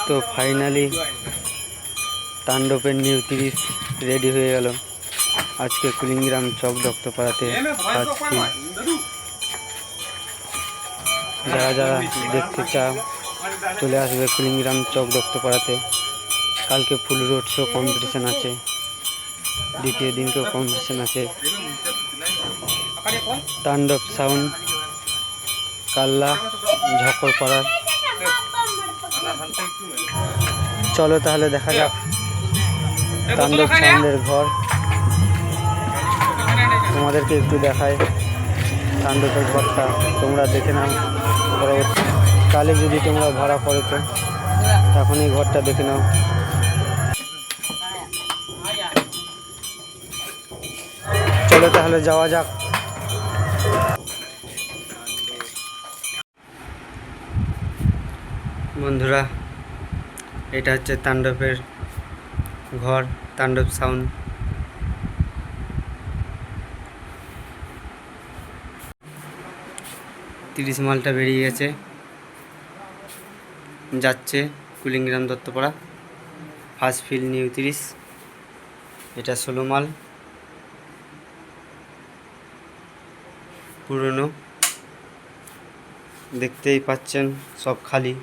তো ফাইনালি তাণ্ডবের new 30 ready হয়ে গেল। আজকে কুলিংগ্রাম চক দত্তপাড়াতে ফার্স্ট ফিল্ম। যারা যারা দেখতে চাও চলে আসবে কুলিংগ্রাম চক দত্তপাড়াতে। কালকে ফুল রোড শো কম্পিটিশান আছে, দ্বিতীয় দিনকেও কম্পিটিশান আছে। তাণ্ডব সাউন্ড কাল্লা ঝকরপাড়ার। চলো তাহলে দেখা যাক তাণ্ডব সাউন্ডের ঘর। তোমাদেরকে একটু দেখায় তাণ্ডবের ঘরটা, তোমরা দেখে নাও। পরবর্তীকালে যদি তোমরা ভাড়া করো তো তখন এই ঘরটা দেখে নাও। চলো তাহলে যাওয়া যাক। বন্ধুরা, এটা হচ্ছে তাণ্ডবের ঘর, তাণ্ডব সাউন্ড। 30 মালটা বেরিয়ে গেছে, যাচ্ছে কুলিংগ্রাম দত্তপাড়া ফার্স্ট ফিল্ড নিউ 30। এটা 16 মাল পুরনো, দেখতেই পাচ্ছেন সব খালি।